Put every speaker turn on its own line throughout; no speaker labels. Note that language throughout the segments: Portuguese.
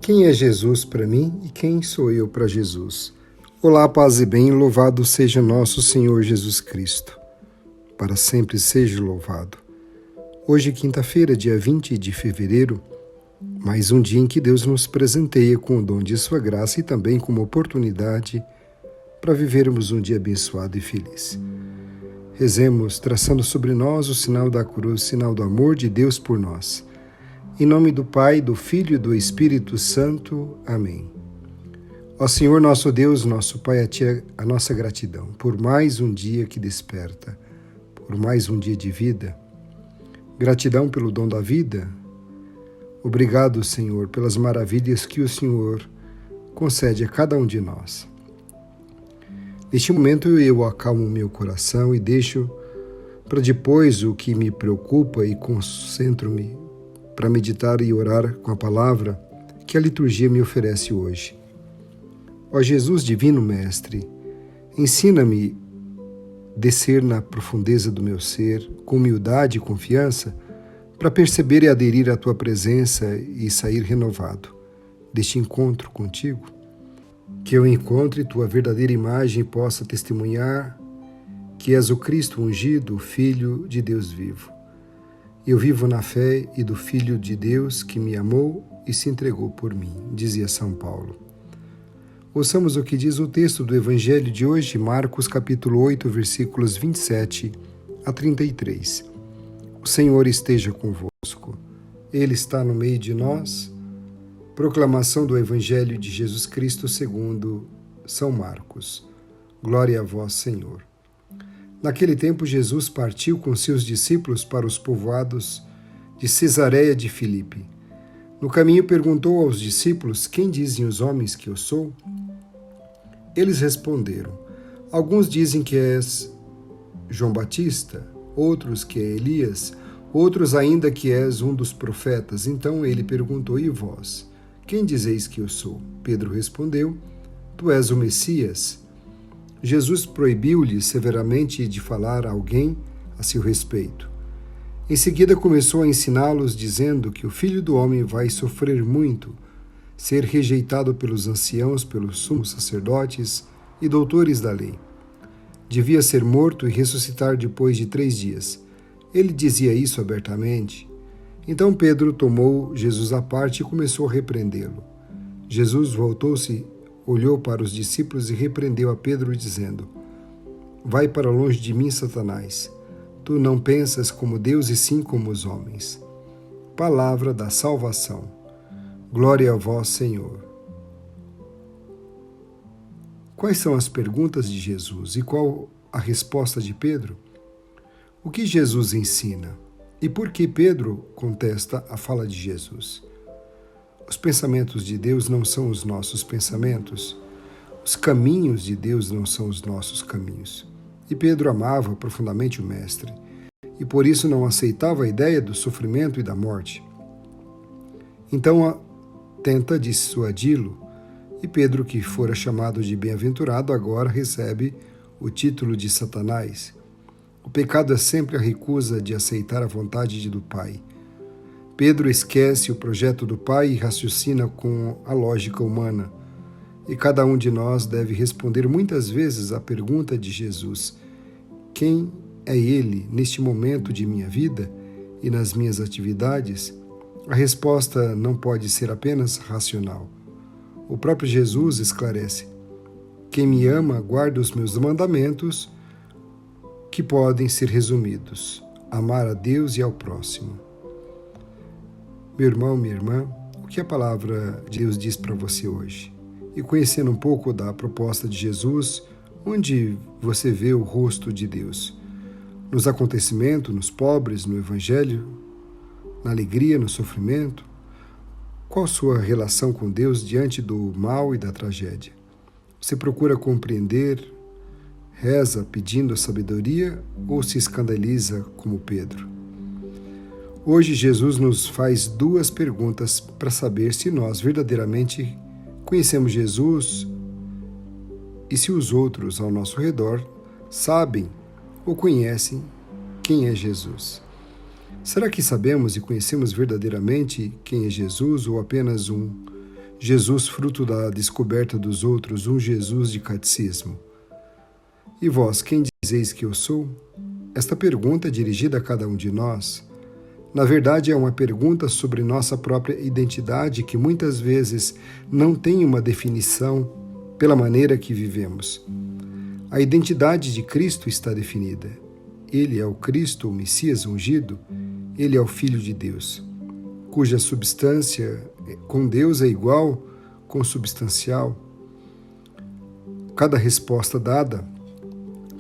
Quem é Jesus para mim e quem sou eu para Jesus? Olá, paz e bem, louvado seja nosso Senhor Jesus Cristo. Para sempre seja louvado. Hoje, quinta-feira, dia 20 de fevereiro, mais um dia em que Deus nos presenteia com o dom de sua graça e também com uma oportunidade para vivermos um dia abençoado e feliz. Rezemos, traçando sobre nós o sinal da cruz, sinal do amor de Deus por nós. Em nome do Pai, do Filho e do Espírito Santo. Amém. Ó Senhor nosso Deus, nosso Pai, a Ti a nossa gratidão por mais um dia que desperta, por mais um dia de vida. Gratidão pelo dom da vida. Obrigado, Senhor, pelas maravilhas que o Senhor concede a cada um de nós. Neste momento eu acalmo meu coração e deixo para depois o que me preocupa e concentro-me para meditar e orar com a palavra que a liturgia me oferece hoje. Ó Jesus Divino Mestre, ensina-me a descer na profundeza do meu ser, com humildade e confiança, para perceber e aderir à Tua presença e sair renovado deste encontro contigo. Que eu encontre Tua verdadeira imagem e possa testemunhar que és o Cristo ungido, o Filho de Deus vivo. Eu vivo na fé e do Filho de Deus que me amou e se entregou por mim, dizia São Paulo. Ouçamos o que diz o texto do Evangelho de hoje, Marcos capítulo 8, versículos 27 a 33. O Senhor esteja convosco. Ele está no meio de nós. Proclamação do Evangelho de Jesus Cristo segundo São Marcos. Glória a vós, Senhor. Naquele tempo, Jesus partiu com seus discípulos para os povoados de Cesareia de Filipe. No caminho perguntou aos discípulos: quem dizem os homens que eu sou? Eles responderam: alguns dizem que és João Batista, outros que é Elias, outros ainda que és um dos profetas. Então ele perguntou: e vós? Quem dizeis que eu sou? Pedro respondeu: tu és o Messias. Jesus proibiu-lhe severamente de falar a alguém a seu respeito. Em seguida começou a ensiná-los, dizendo que o Filho do Homem vai sofrer muito, ser rejeitado pelos anciãos, pelos sumos sacerdotes e doutores da lei. Devia ser morto e ressuscitar depois de 3 dias. Ele dizia isso abertamente. Então Pedro tomou Jesus à parte e começou a repreendê-lo. Jesus voltou-se, olhou para os discípulos e repreendeu a Pedro, dizendo: vai para longe de mim, Satanás. Tu não pensas como Deus e sim como os homens. Palavra da salvação. Glória a vós, Senhor. Quais são as perguntas de Jesus e qual a resposta de Pedro? O que Jesus ensina? E por que Pedro contesta a fala de Jesus? Os pensamentos de Deus não são os nossos pensamentos. Os caminhos de Deus não são os nossos caminhos. E Pedro amava profundamente o Mestre, e por isso não aceitava a ideia do sofrimento e da morte. Então tenta dissuadi-lo, e Pedro, que fora chamado de bem-aventurado, agora recebe o título de Satanás. O pecado é sempre a recusa de aceitar a vontade do Pai. Pedro esquece o projeto do Pai e raciocina com a lógica humana. E cada um de nós deve responder muitas vezes à pergunta de Jesus: quem é Ele neste momento de minha vida e nas minhas atividades? A resposta não pode ser apenas racional. O próprio Jesus esclarece: quem me ama guarda os meus mandamentos, que podem ser resumidos: amar a Deus e ao próximo. Meu irmão, minha irmã, o que a palavra de Deus diz para você hoje? E conhecendo um pouco da proposta de Jesus, onde você vê o rosto de Deus? Nos acontecimentos, nos pobres, no Evangelho, na alegria, no sofrimento? Qual sua relação com Deus diante do mal e da tragédia? Você procura compreender, reza pedindo sabedoria ou se escandaliza como Pedro? Hoje Jesus nos faz 2 perguntas para saber se nós verdadeiramente conhecemos Jesus e se os outros ao nosso redor sabem ou conhecem quem é Jesus. Será que sabemos e conhecemos verdadeiramente quem é Jesus ou apenas um Jesus fruto da descoberta dos outros, um Jesus de catecismo. E vós, quem dizeis que eu sou? Esta pergunta é dirigida a cada um de nós. Na verdade, é uma pergunta sobre nossa própria identidade que muitas vezes não tem uma definição pela maneira que vivemos. A identidade de Cristo está definida. Ele é o Cristo, o Messias ungido. Ele é o Filho de Deus, cuja substância com Deus é igual, consubstancial. Cada resposta dada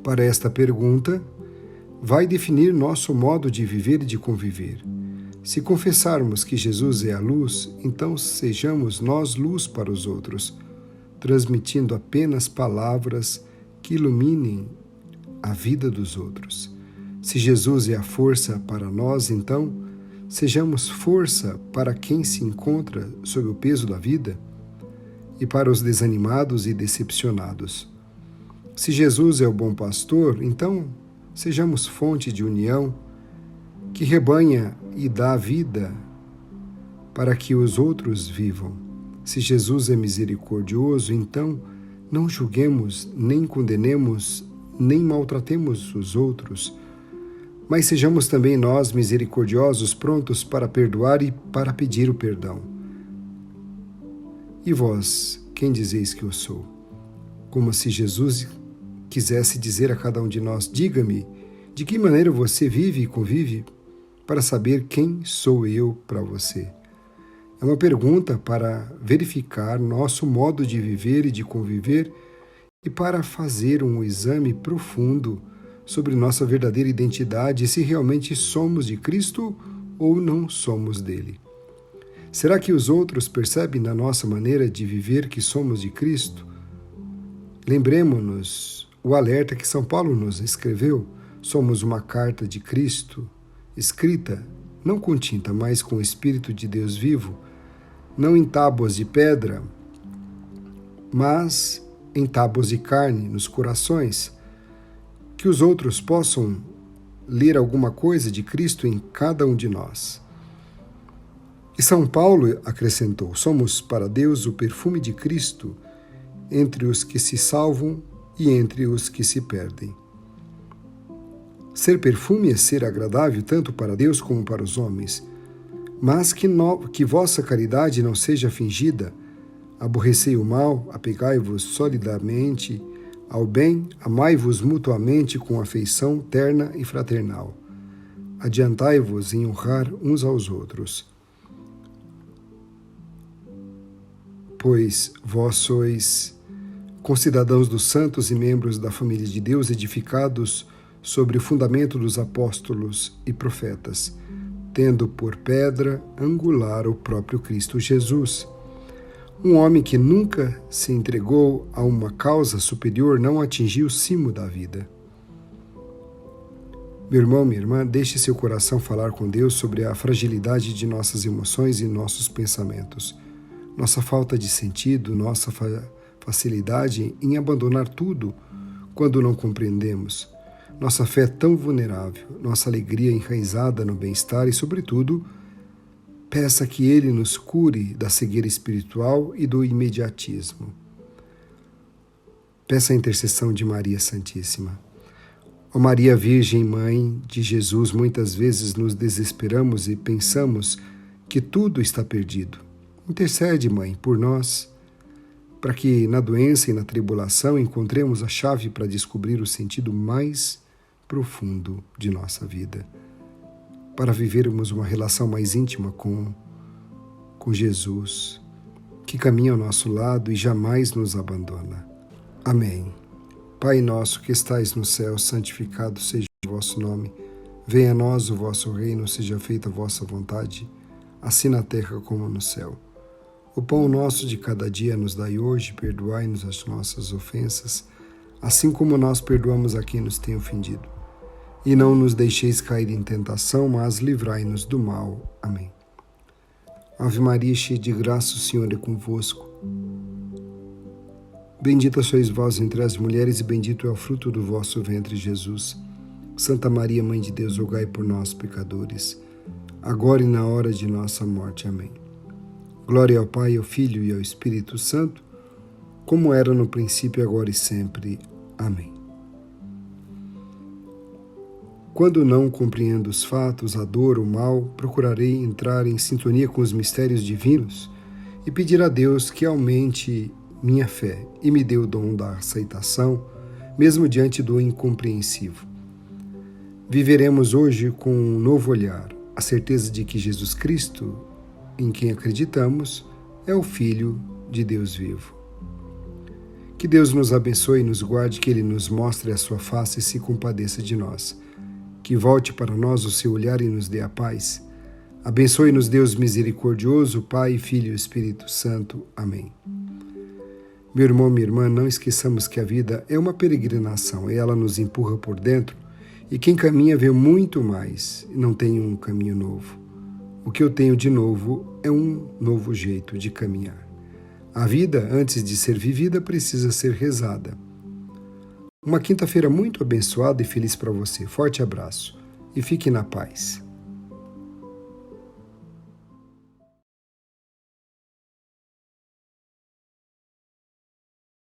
para esta pergunta vai definir nosso modo de viver e de conviver. Se confessarmos que Jesus é a luz, então sejamos nós luz para os outros, transmitindo apenas palavras que iluminem a vida dos outros. Se Jesus é a força para nós, então sejamos força para quem se encontra sob o peso da vida e para os desanimados e decepcionados. Se Jesus é o bom pastor, então sejamos fonte de união que rebanha e dá vida para que os outros vivam. Se Jesus é misericordioso, então não julguemos, nem condenemos, nem maltratemos os outros, mas sejamos também nós misericordiosos, prontos para perdoar e para pedir o perdão. E vós, quem dizeis que eu sou? Como se Jesus quisesse dizer a cada um de nós: diga-me, de que maneira você vive e convive para saber quem sou eu para você. É uma pergunta para verificar nosso modo de viver e de conviver e para fazer um exame profundo sobre nossa verdadeira identidade e se realmente somos de Cristo ou não somos dele. Será que os outros percebem na nossa maneira de viver que somos de Cristo? Lembremos-nos o alerta que São Paulo nos escreveu: somos uma carta de Cristo, escrita não com tinta, mas com o Espírito de Deus vivo, não em tábuas de pedra, mas em tábuas de carne, nos corações, que os outros possam ler alguma coisa de Cristo em cada um de nós. E São Paulo acrescentou: somos para Deus o perfume de Cristo entre os que se salvam e entre os que se perdem. Ser perfume é ser agradável tanto para Deus como para os homens, mas que vossa caridade não seja fingida. Aborrecei o mal, apegai-vos solidamente ao bem, amai-vos mutuamente com afeição terna e fraternal. Adiantai-vos em honrar uns aos outros. Pois vós sois concidadãos dos santos e membros da família de Deus, edificados sobre o fundamento dos apóstolos e profetas, tendo por pedra angular o próprio Cristo Jesus. Um homem que nunca se entregou a uma causa superior não atingiu o cimo da vida. Meu irmão, minha irmã, deixe seu coração falar com Deus sobre a fragilidade de nossas emoções e nossos pensamentos, nossa falta de sentido, nossa facilidade em abandonar tudo quando não compreendemos, nossa fé tão vulnerável, nossa alegria enraizada no bem-estar e, sobretudo, peça que Ele nos cure da cegueira espiritual e do imediatismo. Peça a intercessão de Maria Santíssima. Ó Maria Virgem Mãe de Jesus, muitas vezes nos desesperamos e pensamos que tudo está perdido. Intercede, Mãe, por nós, para que na doença e na tribulação encontremos a chave para descobrir o sentido mais profundo de nossa vida, para vivermos uma relação mais íntima com Jesus, que caminha ao nosso lado e jamais nos abandona. Amém. Pai nosso que estais no céu, santificado seja o vosso nome. Venha a nós o vosso reino, seja feita a vossa vontade, assim na terra como no céu. O pão nosso de cada dia nos dai hoje, perdoai-nos as nossas ofensas, assim como nós perdoamos a quem nos tem ofendido. E não nos deixeis cair em tentação, mas livrai-nos do mal. Amém. Ave Maria, cheia de graça, o Senhor é convosco. Bendita sois vós entre as mulheres, e bendito é o fruto do vosso ventre, Jesus. Santa Maria, Mãe de Deus, rogai por nós, pecadores, agora e na hora de nossa morte. Amém. Glória ao Pai, ao Filho e ao Espírito Santo, como era no princípio, agora e sempre. Amém. Quando não compreendo os fatos, a dor, o mal, procurarei entrar em sintonia com os mistérios divinos e pedir a Deus que aumente minha fé e me dê o dom da aceitação, mesmo diante do incompreensível. Viveremos hoje com um novo olhar, a certeza de que Jesus Cristo, em quem acreditamos, é o Filho de Deus vivo. Que Deus nos abençoe e nos guarde, que Ele nos mostre a sua face e se compadeça de nós. Que volte para nós o seu olhar e nos dê a paz. Abençoe-nos, Deus misericordioso, Pai, Filho e Espírito Santo. Amém. Meu irmão, minha irmã, não esqueçamos que a vida é uma peregrinação e ela nos empurra por dentro, e quem caminha vê muito mais e não tem um caminho novo. O que eu tenho de novo é um novo jeito de caminhar. A vida, antes de ser vivida, precisa ser rezada. Uma quinta-feira muito abençoada e feliz para você. Forte abraço e fique na paz.